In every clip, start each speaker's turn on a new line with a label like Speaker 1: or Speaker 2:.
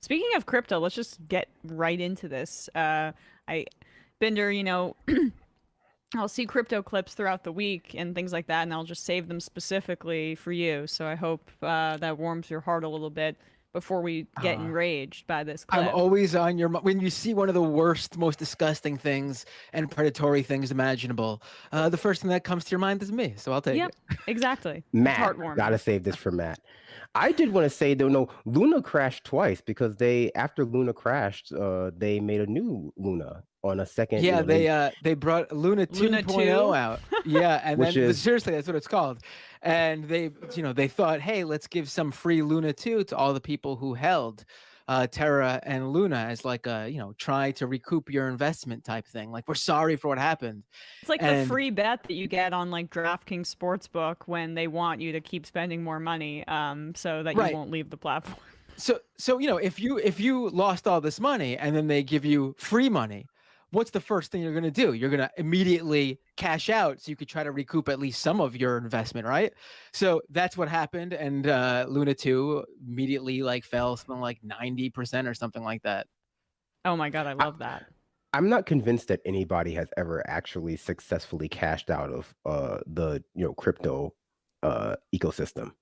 Speaker 1: Speaking of crypto, let's just get right into this. Binder, I'll see crypto clips throughout the week and things like that, and I'll just save them specifically for you. So I hope that warms your heart a little bit before we get enraged by this clip.
Speaker 2: I'm always on your when you see one of the worst, most disgusting things and predatory things imaginable. The first thing that comes to your mind is me, so I'll take it.
Speaker 1: Exactly.
Speaker 3: Matt, gotta save this for Matt. I did want to say though, no, Luna crashed twice because after Luna crashed, they made a new Luna on a second.
Speaker 2: Yeah, they brought Luna 2.0 out. Yeah, and then seriously, that's what it's called. And they thought, hey, let's give some free Luna 2 to all the people who held Terra and Luna as like a, try to recoup your investment type thing. Like, we're sorry for what happened.
Speaker 1: It's like the free bet that you get on like DraftKings Sportsbook when they want you to keep spending more money so that you won't leave the platform.
Speaker 2: So if you lost all this money and then they give you free money, what's the first thing you're going to do? You're going to immediately cash out so you could try to recoup at least some of your investment, right? So that's what happened. And Luna 2 immediately fell something like 90% or something like that.
Speaker 1: Oh my God, I love that.
Speaker 3: I'm not convinced that anybody has ever actually successfully cashed out of the crypto ecosystem.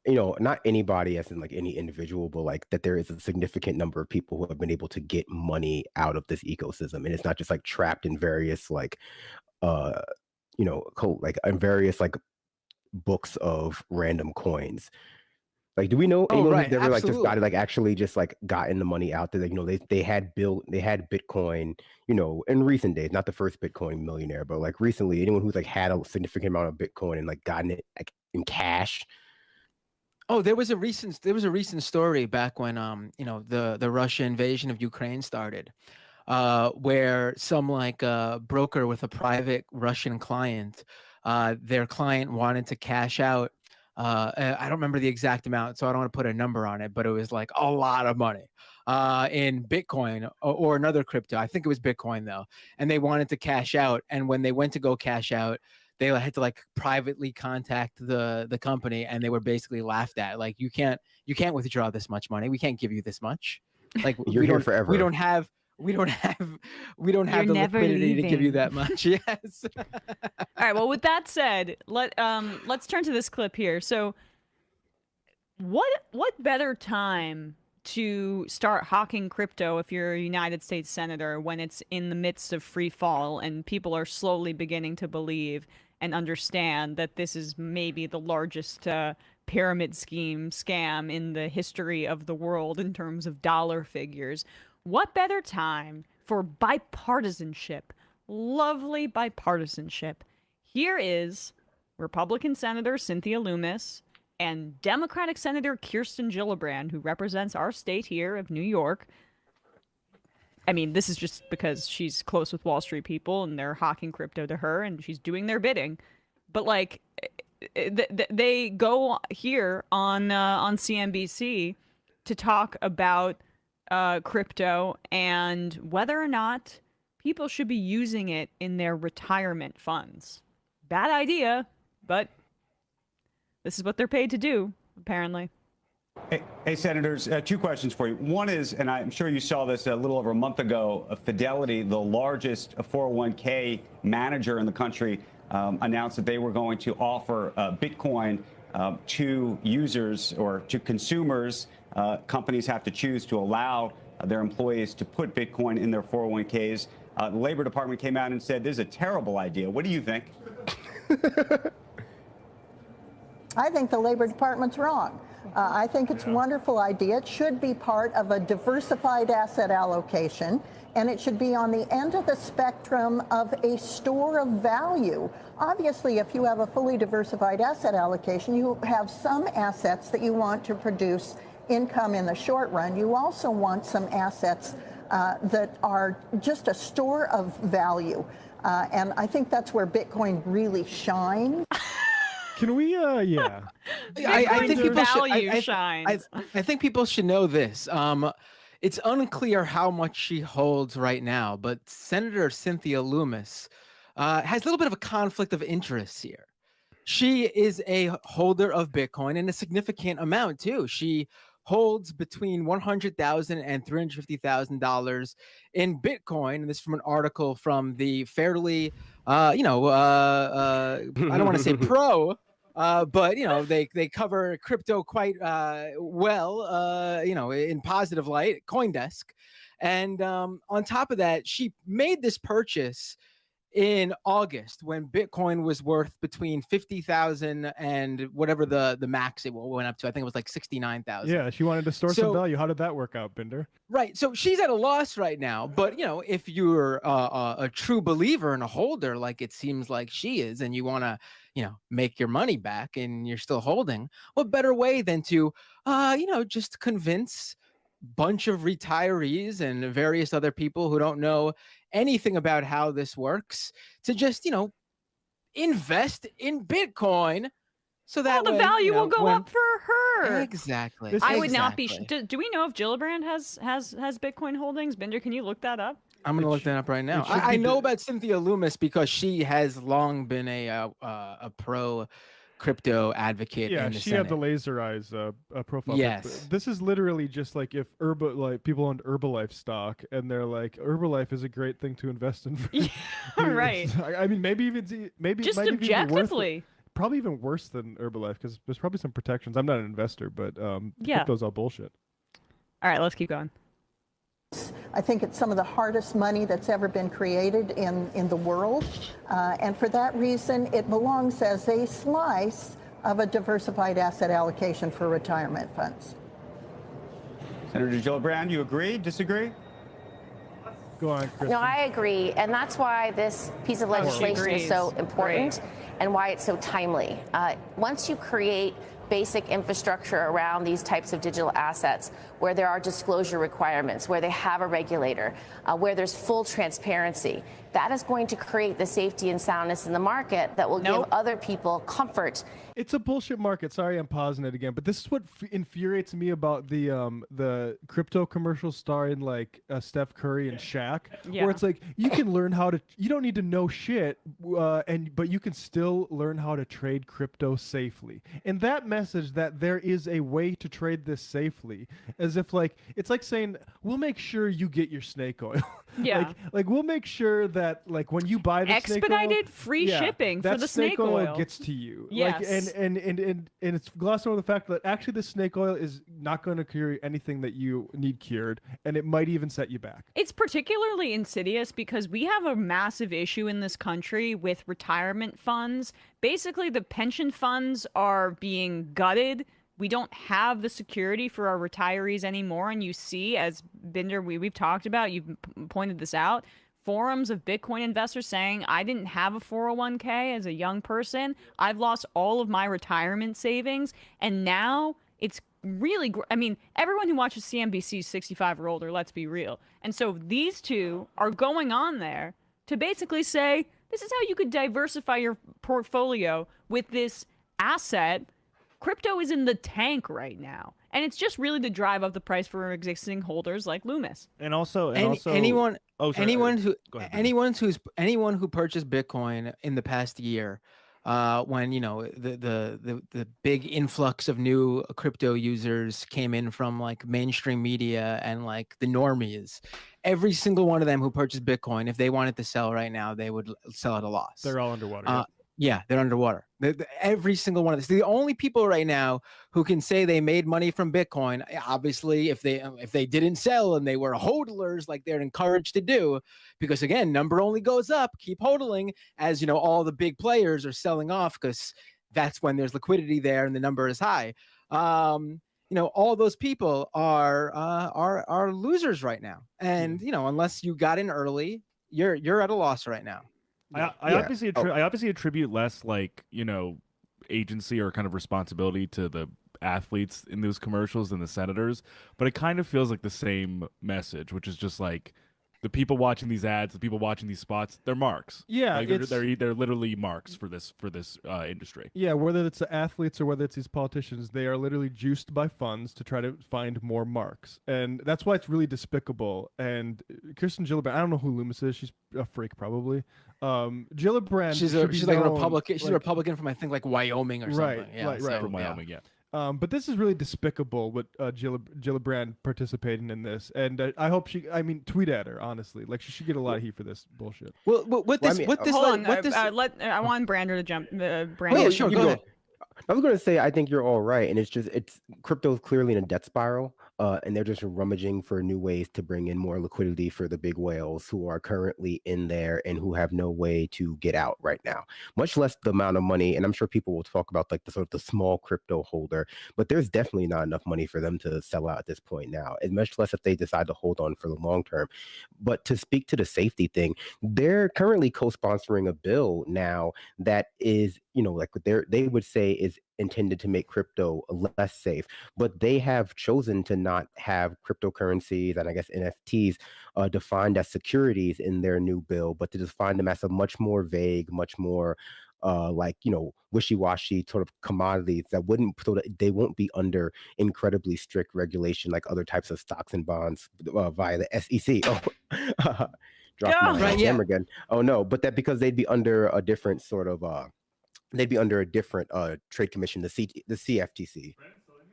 Speaker 3: Not anybody as in like any individual, but like that there is a significant number of people who have been able to get money out of this ecosystem. And it's not just like trapped in various in various books of random coins. Like, do we know anyone who's ever just got it, actually just gotten the money out there? They had Bitcoin, in recent days, not the first Bitcoin millionaire, but recently, anyone who's had a significant amount of Bitcoin and gotten it in cash.
Speaker 2: Oh, there was a recent story back when the Russia invasion of Ukraine started, where some broker with a private Russian client, their client wanted to cash out. I don't remember the exact amount, so I don't want to put a number on it, but it was a lot of money in Bitcoin or another crypto. I think it was Bitcoin though, and they wanted to cash out. And when they went to go cash out, they had to privately contact the company, and they were basically laughed at. You can't withdraw this much money. We can't give you this much.
Speaker 3: You're here forever.
Speaker 2: We don't have the liquidity to give you that much. Yes.
Speaker 1: All right. Well, with that said, let's turn to this clip here. So, what better time to start hawking crypto if you're a United States senator when it's in the midst of free fall and people are slowly beginning to believe and understand that this is maybe the largest pyramid scam in the history of the world in terms of dollar figures. What better time for bipartisanship? Lovely bipartisanship. Here is Republican Senator Cynthia Lummis and Democratic Senator Kirsten Gillibrand, who represents our state here of New York. I mean, this is just because she's close with Wall Street people and they're hawking crypto to her and she's doing their bidding. But they go here on CNBC to talk about crypto and whether or not people should be using it in their retirement funds. Bad idea, but this is what they're paid to do, apparently.
Speaker 4: Hey, Senators, two questions for you. One is, and I'm sure you saw this a little over a month ago, Fidelity, the largest 401k manager in the country, announced that they were going to offer Bitcoin to users or to consumers. Companies have to choose to allow their employees to put Bitcoin in their 401ks. The Labor Department came out and said this is a terrible idea. What do you think?
Speaker 5: I think the Labor Department's wrong. I think it's a wonderful idea. It should be part of a diversified asset allocation, and it should be on the end of the spectrum of a store of value. Obviously, if you have a fully diversified asset allocation, you have some assets that you want to produce income in the short run. You also want some assets that are just a store of value. And I think that's where Bitcoin really shines.
Speaker 6: Can we, yeah.
Speaker 2: I think people
Speaker 1: shines.
Speaker 2: I think people should know this. It's unclear how much she holds right now, but Senator Cynthia Lummis has a little bit of a conflict of interest here. She is a holder of Bitcoin in a significant amount too. She holds between $100,000 and $350,000 in Bitcoin. And this is from an article from the fairly, I don't want to say pro, but they cover crypto quite well, in positive light, CoinDesk. And on top of that, she made this purchase in August when Bitcoin was worth between 50,000 and whatever the max it went up to. I think it was like 69,000.
Speaker 6: Yeah, she wanted to store some value. How did that work out, Binder?
Speaker 2: Right. So she's at a loss right now. But, if you're a true believer and a holder, like it seems like she is, and you want to, make your money back and you're still holding, what better way than to, just convince bunch of retirees and various other people who don't know anything about how this works to just invest in Bitcoin so that
Speaker 1: the value will go up for her.
Speaker 2: Exactly.
Speaker 1: I would not be do we know if Gillibrand has Bitcoin holdings? Binder, can you look that up?
Speaker 2: I'm gonna look that up right now. I know about Cynthia Lummis because she has long been a pro crypto advocate.
Speaker 6: Yeah,
Speaker 2: in the
Speaker 6: she
Speaker 2: Senate.
Speaker 6: had the laser eyes profile.
Speaker 2: Yes.
Speaker 6: This is literally just like if people owned Herbalife stock and they're like, Herbalife is a great thing to invest in.
Speaker 1: Yeah, right.
Speaker 6: I mean, maybe
Speaker 1: just objectively.
Speaker 6: Probably even worse than Herbalife because there's probably some protections. I'm not an investor, but crypto's all bullshit.
Speaker 1: All right, let's keep going.
Speaker 5: I think it's some of the hardest money that's ever been created in the world. And for that reason, it belongs as a slice of a diversified asset allocation for retirement funds.
Speaker 4: Senator Gillibrand, you agree, disagree?
Speaker 6: Go on, Kristen.
Speaker 7: No, I agree. And that's why this piece of legislation is so important and why it's so timely. Once you create basic infrastructure around these types of digital assets where there are disclosure requirements, where they have a regulator, where there's full transparency, that is going to create the safety and soundness in the market that will give other people comfort.
Speaker 6: It's a bullshit market. Sorry, I'm pausing it again, but this is what infuriates me about the crypto commercial starring like Steph Curry and Shaq, where it's like you can learn how to. You don't need to know shit, but you can still learn how to trade crypto safely. And that message that there is a way to trade this safely, as if like it's like saying we'll make sure you get your snake oil.
Speaker 1: Yeah,
Speaker 7: like
Speaker 6: we'll make sure that like when you buy the
Speaker 1: expedited
Speaker 6: snake oil,
Speaker 1: free shipping for the snake oil
Speaker 6: gets to you.
Speaker 1: Yes.
Speaker 6: Like, and it's glossed over the fact that actually the snake oil is not going to cure anything that you need cured, and it might even set you back.
Speaker 1: It's particularly insidious because we have a massive issue in this country with retirement funds. Basically, the pension funds are being gutted. We don't have the security for our retirees anymore. And you see, as Binder, we've talked about, you've pointed this out, forums of Bitcoin investors saying, I didn't have a 401k as a young person. I've lost all of my retirement savings. And now it's really, I mean, everyone who watches CNBC is 65 or older, let's be real. And so these two are going on there to basically say, this is how you could diversify your portfolio with this asset. Crypto is in the tank right now, and it's just really to drive up the price for existing holders like Lummis.
Speaker 8: And also
Speaker 2: anyone who purchased Bitcoin in the past year, when the big influx of new crypto users came in from like mainstream media and like the normies, every single one of them who purchased Bitcoin, if they wanted to sell right now, they would sell at a loss.
Speaker 6: They're all underwater.
Speaker 2: Yeah, they're underwater. Every single one of this. The only people right now who can say they made money from Bitcoin, obviously, if they didn't sell and they were hodlers like they're encouraged to do, because again, number only goes up. Keep hodling as all the big players are selling off because that's when there's liquidity there and the number is high. All those people are losers right now, and unless you got in early, you're at a loss right now.
Speaker 8: I obviously attribute less like agency or kind of responsibility to the athletes in those commercials than the senators, but it kind of feels like the same message, which is just like the people watching these ads, the people watching these spots, they're marks.
Speaker 6: Yeah,
Speaker 8: like they're literally marks for this industry.
Speaker 6: Yeah, whether it's the athletes or whether it's these politicians, they are literally juiced by funds to try to find more marks, and that's why it's really despicable. And Kirsten Gillibrand, I don't know who Lummis is. She's a freak, probably. Gillibrand,
Speaker 2: she's like a Republican. She's a Republican from I think like Wyoming or something.
Speaker 6: Right.
Speaker 8: From Wyoming, yeah.
Speaker 6: But this is really despicable what Gillibrand participating in this, and I hope I mean, tweet at her honestly. Like she should get a lot of heat for this bullshit.
Speaker 2: Well, I want Brander to jump. Brander,
Speaker 3: yeah, sure, go ahead. I was going to say, I think you're all right. And it's crypto's clearly in a debt spiral. And they're just rummaging for new ways to bring in more liquidity for the big whales who are currently in there and who have no way to get out right now, much less the amount of money. And I'm sure people will talk about like the sort of the small crypto holder, but there's definitely not enough money for them to sell out at this point now, and much less if they decide to hold on for the long term. But to speak to the safety thing, they're currently co-sponsoring a bill now that is, like they would say is intended to make crypto less safe, but they have chosen to not have cryptocurrencies and I guess NFTs defined as securities in their new bill, but to define them as a much more vague, much more wishy-washy sort of commodities that they won't be under incredibly strict regulation like other types of stocks and bonds via the SEC. Dropped my camera again. Oh no, but that because they'd be under a different sort of trade commission, the CFTC.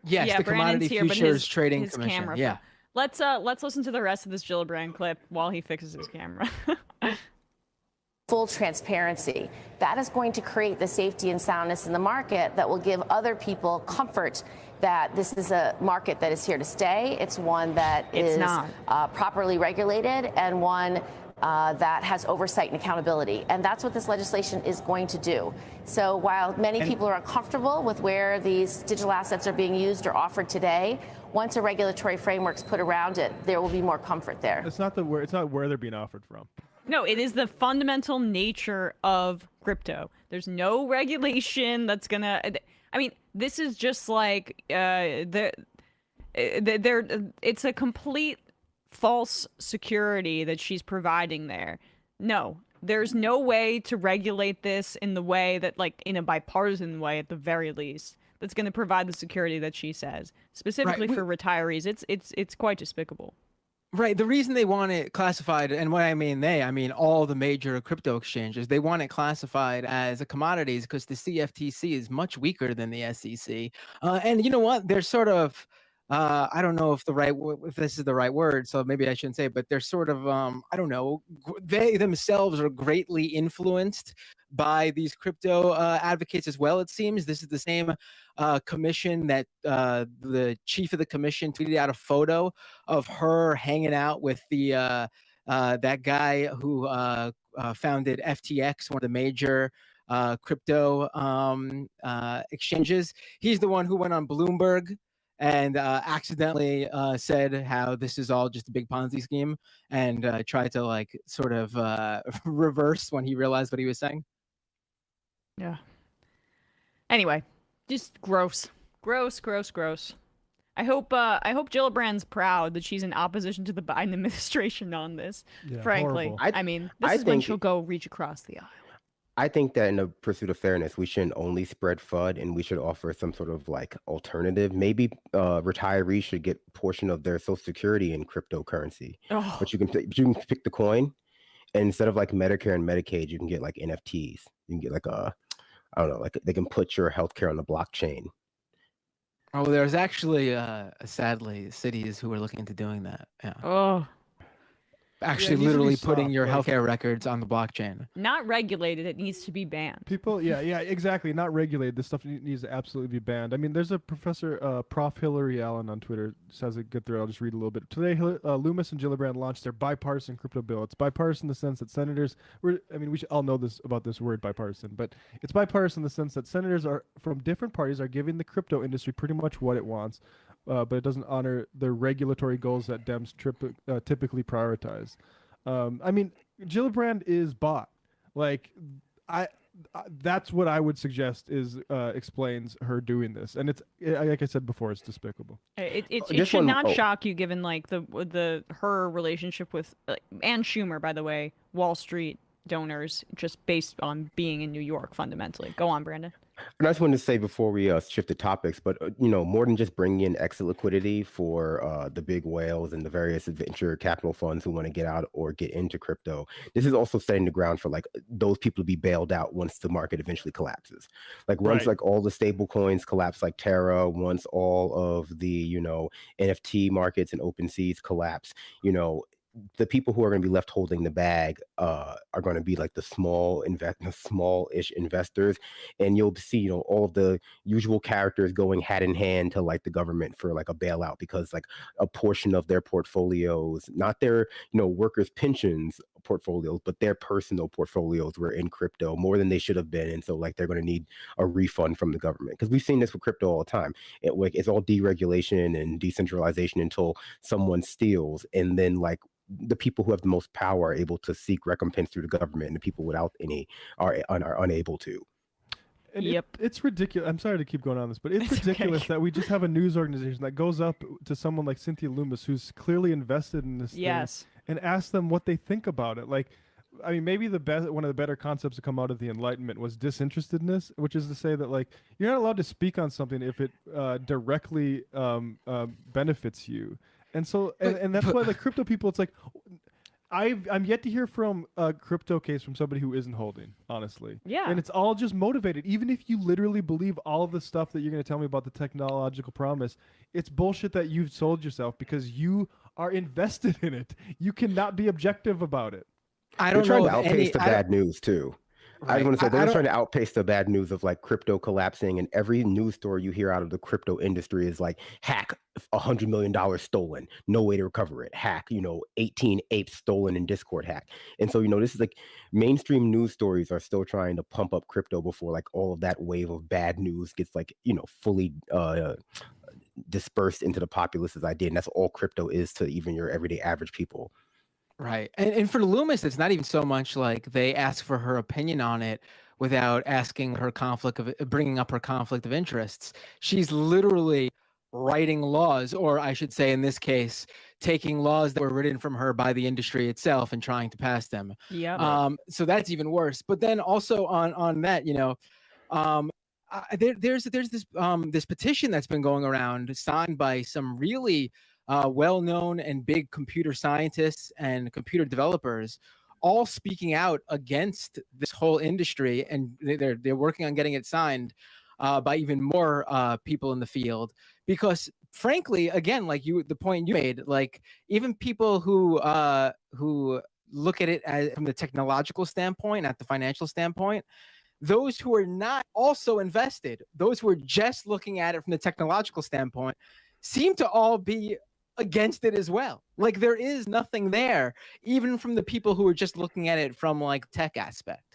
Speaker 2: Yes, the Commodity Futures Trading Commission.
Speaker 1: Camera.
Speaker 2: Yeah.
Speaker 1: Let's listen to the rest of this Gillibrand clip while he fixes his camera.
Speaker 7: Full transparency. That is going to create the safety and soundness in the market that will give other people comfort that this is a market that is here to stay. It's one that is properly regulated and one that has oversight and accountability. And that's what this legislation is going to do. So while many people are uncomfortable with where these digital assets are being used or offered today, once a regulatory framework's put around it, there will be more comfort there.
Speaker 6: It's not where they're being offered from.
Speaker 1: No, it is the fundamental nature of crypto. There's no regulation that's gonna. I mean, this is just like it's a complete false security that she's providing there. No, there's no way to regulate this in the way that, like, in a bipartisan way at the very least, that's going to provide the security that she says, specifically for retirees. It's quite despicable.
Speaker 2: Right. The reason they want it classified, and when I mean all the major crypto exchanges, they want it classified as a commodities because the CFTC is much weaker than the SEC. And you know what? They're sort of, I don't know if this is the right word, so maybe I shouldn't say it, but they're sort of, I don't know, they themselves are greatly influenced by these crypto advocates as well, it seems. This is the same commission that the chief of the commission tweeted out a photo of her hanging out with the that guy who founded FTX, one of the major crypto exchanges. He's the one who went on Bloomberg and accidentally said how this is all just a big Ponzi scheme and tried to like sort of reverse when he realized what he was saying.
Speaker 1: Yeah. Anyway, just gross. I hope Gillibrand's proud that she's in opposition to the Biden administration on this. Yeah, frankly, I mean, this is when she'll go reach across the aisle.
Speaker 3: I think that in the pursuit of fairness, we shouldn't only spread FUD, and we should offer some sort of like alternative. Maybe retirees should get a portion of their Social Security in cryptocurrency, but you can pick the coin, and instead of like Medicare and Medicaid, you can get like NFTs. You can get like I don't know, like they can put your healthcare on the blockchain.
Speaker 2: Oh, there's actually sadly cities who are looking into doing that. Yeah.
Speaker 1: Oh.
Speaker 2: Actually, literally putting your healthcare records on the blockchain.
Speaker 1: Not regulated, it needs to be banned.
Speaker 6: People, yeah, exactly. Not regulated. This stuff needs to absolutely be banned. I mean, there's a professor, Prof. Hillary Allen on Twitter, says a good thread. I'll just read a little bit. Today, Lummis and Gillibrand launched their bipartisan crypto bill. It's bipartisan in the sense that senators, we should all know this about this word bipartisan, but it's bipartisan in the sense that senators are from different parties are giving the crypto industry pretty much what it wants. But it doesn't honor the regulatory goals that Dems typically prioritize. I mean, Gillibrand is bought. Like, that's what I would suggest is explains her doing this, and it's like I said before, it's despicable.
Speaker 1: It should not shock you, given like her relationship with and Schumer, by the way, Wall Street donors, just based on being in New York fundamentally. Go on, Brandon.
Speaker 3: And I just wanted to say before we shift the topics, but more than just bringing in exit liquidity for the big whales and the various venture capital funds who want to get out or get into crypto, this is also setting the ground for like those people to be bailed out once the market eventually collapses. Like once like all the stable coins collapse, like Terra, once all of the NFT markets and OpenSeas collapse, the people who are going to be left holding the bag are going to be like the smallish investors, and you'll see all of the usual characters going hat in hand to like the government for like a bailout, because like a portion of their portfolios, not their workers' pensions portfolios, but their personal portfolios were in crypto more than they should have been, and so like they're going to need a refund from the government, because we've seen this with crypto all the time. It's all deregulation and decentralization until someone steals, and then like the people who have the most power are able to seek recompense through the government, and the people without any are unable to.
Speaker 6: And it's ridiculous. I'm sorry to keep going on this, but it's ridiculous that we just have a news organization that goes up to someone like Cynthia Lummis, who's clearly invested in this thing, and asks them what they think about it. Like, I mean, maybe one of the better concepts to come out of the Enlightenment was disinterestedness, which is to say that like you're not allowed to speak on something if it directly benefits you. And so, and that's why like crypto people, it's like, I'm yet to hear from a crypto case from somebody who isn't holding, honestly.
Speaker 1: Yeah.
Speaker 6: And it's all just motivated. Even if you literally believe all of the stuff that you're going to tell me about the technological promise, it's bullshit that you've sold yourself because you are invested in it. You cannot be objective about it.
Speaker 3: I don't know. They're trying to outpace the bad news too. Right. I want to say they're trying to outpace the bad news of like crypto collapsing, and every news story you hear out of the crypto industry is like hack, $100 million stolen, no way to recover it. Hack, 18 apes stolen in Discord hack. And so, this is like mainstream news stories are still trying to pump up crypto before like all of that wave of bad news gets like, fully dispersed into the populace's idea. And that's all crypto is to even your everyday average people.
Speaker 2: Right. And for Lummis, it's not even so much like they ask for her opinion on it without asking her bringing up her conflict of interests. She's literally writing laws, or I should say in this case, taking laws that were written from her by the industry itself and trying to pass them.
Speaker 1: Yeah.
Speaker 2: So that's even worse. But then also on that, there's this petition that's been going around, signed by some really well-known and big computer scientists and computer developers, all speaking out against this whole industry, and they're working on getting it signed by even more people in the field. Because frankly, again, like the point you made, like even people who look at it from the technological standpoint, at the financial standpoint, those who are not also invested, those who are just looking at it from the technological standpoint, seem to all be against it as well. Like there is nothing there, even from the people who are just looking at it from like tech aspect.